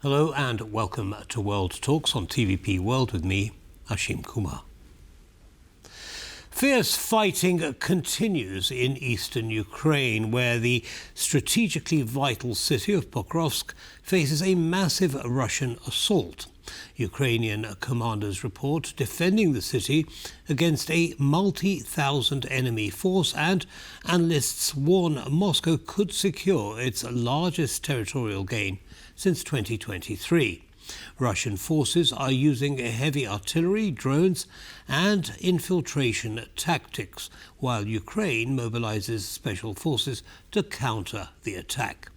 Hello and welcome to World Talks on TVP World with me, Ashim Kumar. Fierce fighting continues in eastern Ukraine, where the strategically vital city of Pokrovsk faces a massive Russian assault. Ukrainian commanders report defending the city against a multi-thousand enemy force, and analysts warn Moscow could secure its largest territorial gain since 2023. Russian forces are using heavy artillery, drones and infiltration tactics, while Ukraine mobilizes special forces to counter the attack.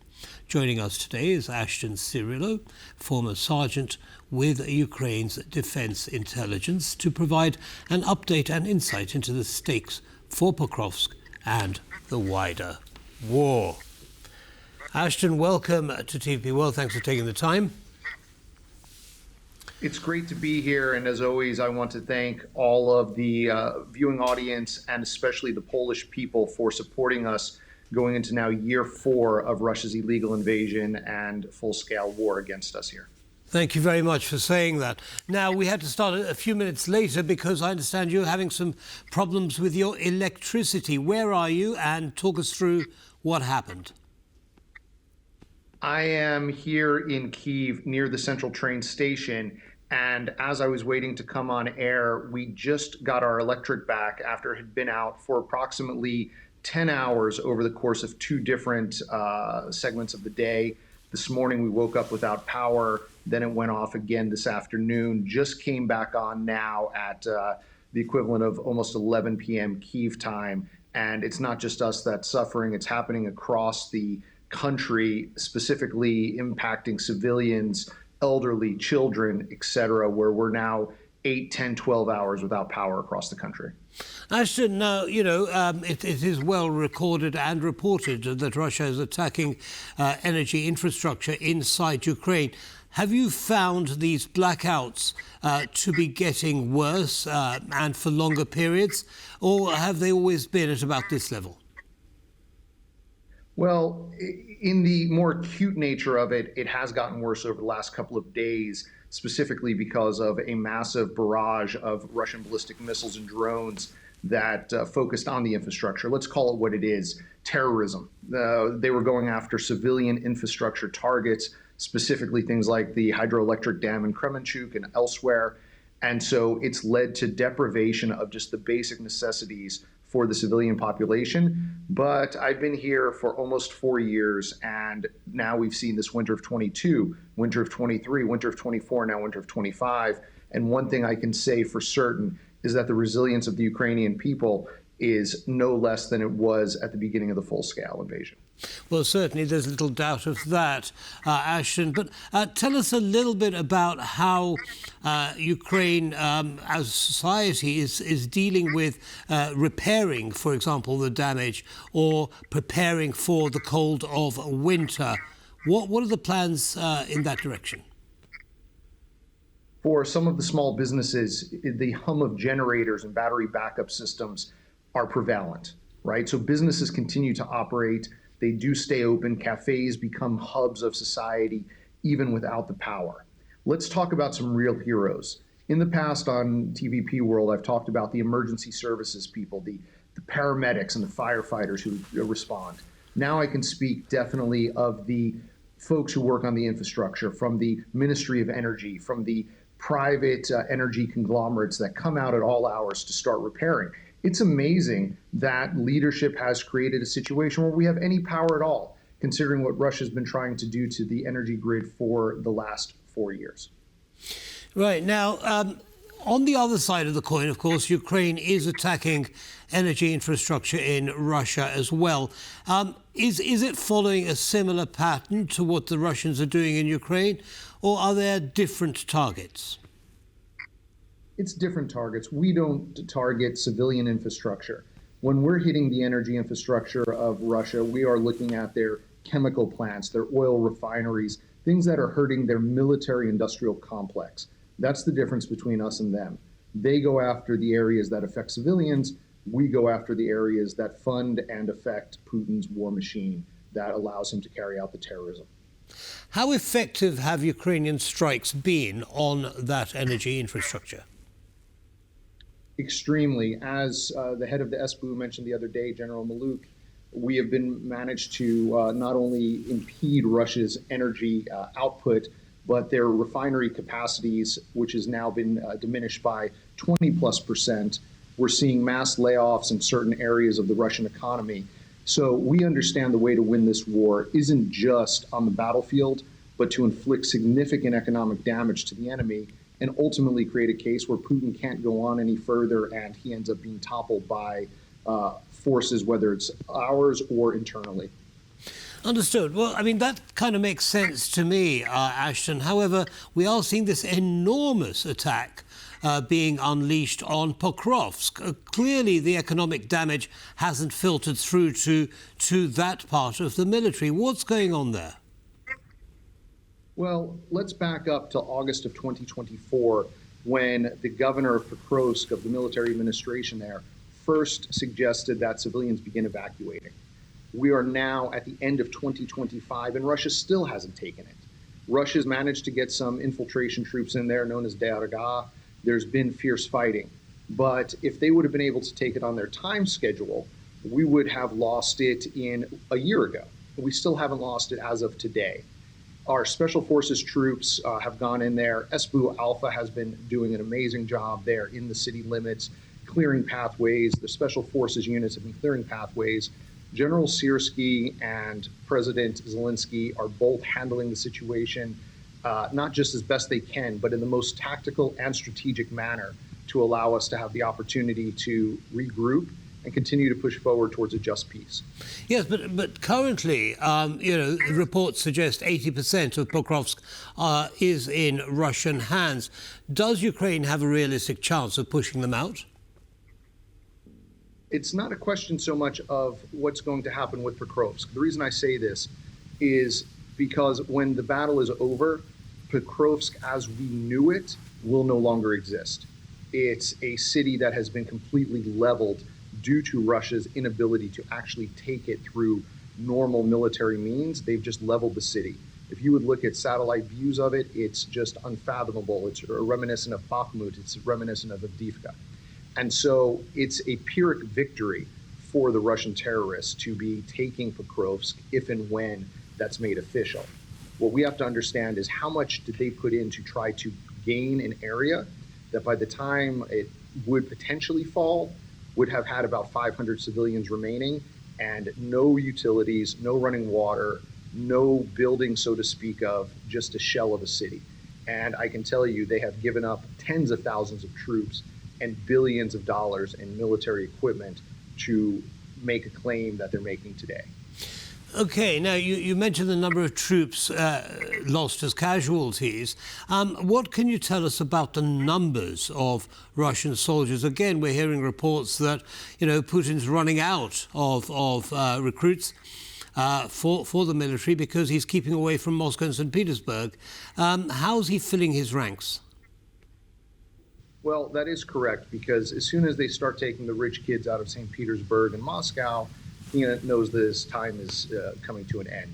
Joining us today is Ashton Cirillo, former sergeant with Ukraine's Defense Intelligence, to provide an update and insight into the stakes for Pokrovsk and the wider war. Ashton, welcome to TVP World. Thanks for taking the time. It's great to be here, and as always, I want to thank all of the viewing audience and especially the Polish people for supporting us going into now year 4 of Russia's illegal invasion and full-scale war against us here. Thank you very much for saying that. Now, we had to start a few minutes later because I understand you're having some problems with your electricity. Where are you? And talk us through what happened. I am here in Kyiv near the central train station, and as I was waiting to come on air, we just got our electric back after it had been out for approximately 10 hours over the course of 2 different segments of the day. This morning we woke up without power, then it went off again this afternoon, just came back on now at the equivalent of almost 11 p.m. Kyiv time. And it's not just us that's suffering, it's happening across the country, specifically impacting civilians, elderly, children, etc., where we're now 8, 10, 12 hours without power across the country. Ashton, now, it is well recorded and reported that Russia is attacking energy infrastructure inside Ukraine. Have you found these blackouts to be getting worse and for longer periods, or have they always been at about this level? Well, in the more acute nature of it, it has gotten worse over the last couple of days, specifically because of a massive barrage of Russian ballistic missiles and drones that focused on the infrastructure. Let's call it what it is, terrorism. They were going after civilian infrastructure targets, specifically things like the hydroelectric dam in Kremenchuk and elsewhere. And so it's led to deprivation of just the basic necessities for the civilian population. But I've been here for almost 4 years, and now we've seen this winter of 22, winter of 23, winter of 24, now winter of 25. And one thing I can say for certain is that the resilience of the Ukrainian people is no less than it was at the beginning of the full-scale invasion. Well, certainly there's little doubt of that, Ashton. But tell us a little bit about how Ukraine, as a society, is dealing with repairing, for example, the damage, or preparing for the cold of winter. What are the plans in that direction? For some of the small businesses, the hum of generators and battery backup systems are prevalent, right? So businesses continue to operate. They do stay open. Cafes become hubs of society, even without the power. Let's talk about some real heroes. In the past on TVP World, I've talked about the emergency services people, the paramedics and the firefighters who respond. Now I can speak definitely of the folks who work on the infrastructure, from the Ministry of Energy, from the private energy conglomerates that come out at all hours to start repairing. It's amazing that leadership has created a situation where we have any power at all, considering what Russia's been trying to do to the energy grid for the last 4 years. Right. Now, on the other side of the coin, of course, Ukraine is attacking energy infrastructure in Russia as well. Is it following a similar pattern to what the Russians are doing in Ukraine, or are there different targets? It's different targets. We don't target civilian infrastructure. When we're hitting the energy infrastructure of Russia, we are looking at their chemical plants, their oil refineries, things that are hurting their military industrial complex. That's the difference between us and them. They go after the areas that affect civilians. We go after the areas that fund and affect Putin's war machine that allows him to carry out the terrorism. How effective have Ukrainian strikes been on that energy infrastructure? Extremely. As the head of the SBU mentioned the other day, General Maluk, we have been managed to not only impede Russia's energy output, but their refinery capacities, which has now been diminished by 20+%. We're seeing mass layoffs in certain areas of the Russian economy. So we understand the way to win this war isn't just on the battlefield, but to inflict significant economic damage to the enemy and ultimately create a case where Putin can't go on any further and he ends up being toppled by forces, whether it's ours or internally. Understood. Well, I mean, that kind of makes sense to me, Ashton. However, we are seeing this enormous attack being unleashed on Pokrovsk. Clearly, the economic damage hasn't filtered through to that part of the military. What's going on there? Well, let's back up to August of 2024, when the governor of Pokrovsk, of the military administration there, first suggested that civilians begin evacuating. We are now at the end of 2025, and Russia still hasn't taken it. Russia's managed to get some infiltration troops in there, known as Derga. There's been fierce fighting. But if they would have been able to take it on their time schedule, we would have lost it in a year ago. We still haven't lost it as of today. Our Special Forces troops have gone in there. SBU Alpha has been doing an amazing job there in the city limits, clearing pathways. The Special Forces units have been clearing pathways. General Syrskyi and President Zelensky are both handling the situation, not just as best they can, but in the most tactical and strategic manner to allow us to have the opportunity to regroup and continue to push forward towards a just peace. Yes, but currently, reports suggest 80% of Pokrovsk is in Russian hands. Does Ukraine have a realistic chance of pushing them out? It's not a question so much of what's going to happen with Pokrovsk. The reason I say this is because when the battle is over, Pokrovsk as we knew it will no longer exist. It's a city that has been completely leveled due to Russia's inability to actually take it through normal military means. They've just leveled the city. If you would look at satellite views of it, it's just unfathomable. It's reminiscent of Bakhmut. It's reminiscent of Avdiivka. And so it's a Pyrrhic victory for the Russian terrorists to be taking Pokrovsk if and when that's made official. What we have to understand is how much did they put in to try to gain an area that by the time it would potentially fall, would have had about 500 civilians remaining and no utilities, no running water, no building, so to speak of, just a shell of a city. And I can tell you they have given up tens of thousands of troops and billions of dollars in military equipment to make a claim that they're making today. Okay, now you mentioned the number of troops lost as casualties. What can you tell us about the numbers of Russian soldiers? Again, we're hearing reports that, Putin's running out of recruits for the military because he's keeping away from Moscow and St. Petersburg. How's he filling his ranks? Well, that is correct, because as soon as they start taking the rich kids out of St. Petersburg and Moscow, he knows this time is coming to an end.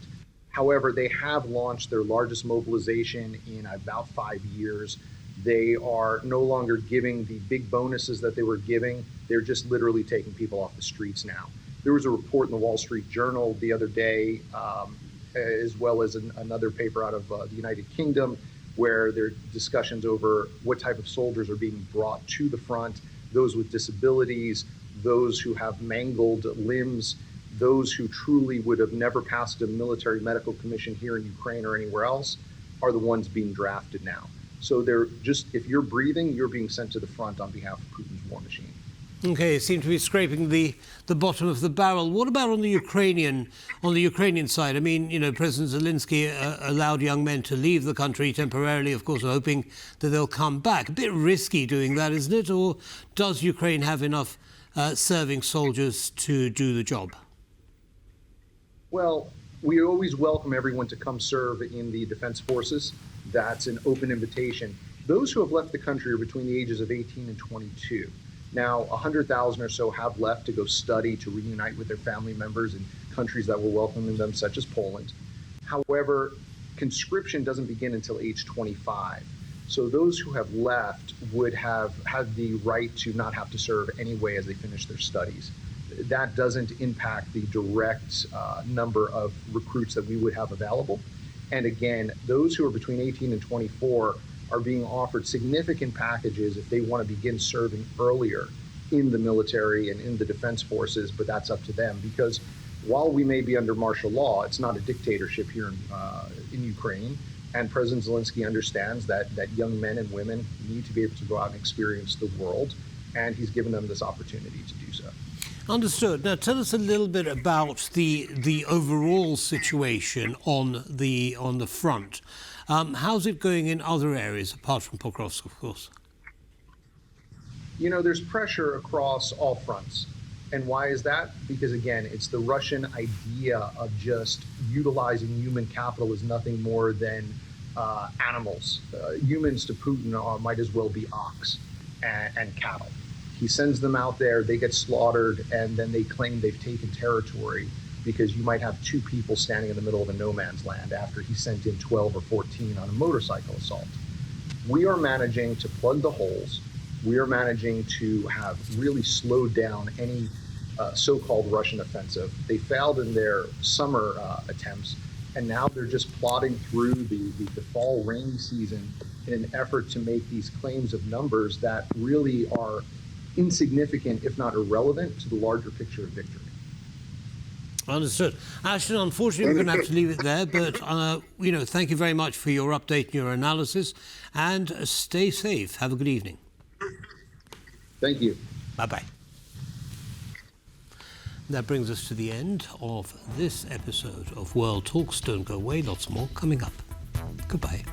However, they have launched their largest mobilization in about 5 years. They are no longer giving the big bonuses that they were giving. They're just literally taking people off the streets now. There was a report in the Wall Street Journal the other day, as well as another paper out of the United Kingdom, where there are discussions over what type of soldiers are being brought to the front, those with disabilities, those who have mangled limbs, those who truly would have never passed a military medical commission here in Ukraine or anywhere else are the ones being drafted now. So they're just, if you're breathing, you're being sent to the front on behalf of Putin's war machine. Okay, seem to be scraping the bottom of the barrel. What about on the Ukrainian side? I mean, President Zelensky allowed young men to leave the country temporarily, of course, hoping that they'll come back. A bit risky doing that, isn't it? Or does Ukraine have enough serving soldiers to do the job? Well, we always welcome everyone to come serve in the defense forces. That's an open invitation. Those who have left the country are between the ages of 18 and 22. Now, 100,000 or so have left to go study, to reunite with their family members in countries that were welcoming them, such as Poland. However, conscription doesn't begin until age 25. So those who have left would have had the right to not have to serve anyway as they finish their studies. That doesn't impact the direct number of recruits that we would have available. And again, those who are between 18 and 24 are being offered significant packages if they want to begin serving earlier in the military and in the defense forces, but that's up to them. Because while we may be under martial law, it's not a dictatorship here in Ukraine. And President Zelensky understands that young men and women need to be able to go out and experience the world, and he's given them this opportunity to do so. Understood. Now, tell us a little bit about the overall situation on the front. How's it going in other areas apart from Pokrovsk, of course? You know, there's pressure across all fronts. And why is that? Because, again, it's the Russian idea of just utilizing human capital as nothing more than animals. Humans to Putin might as well be ox and cattle. He sends them out there, they get slaughtered, and then they claim they've taken territory because you might have two people standing in the middle of a no man's land after he sent in 12 or 14 on a motorcycle assault. We are managing to plug the holes. We are managing to have really slowed down any so-called Russian offensive. They failed in their summer attempts, and now they're just plodding through the fall rainy season in an effort to make these claims of numbers that really are insignificant, if not irrelevant, to the larger picture of victory. Understood. Ashton, unfortunately, we're going to have to leave it there, but, thank you very much for your update and your analysis, and stay safe. Have a good evening. Thank you. Bye-bye. That brings us to the end of this episode of World Talks. Don't go away, lots more coming up. Goodbye.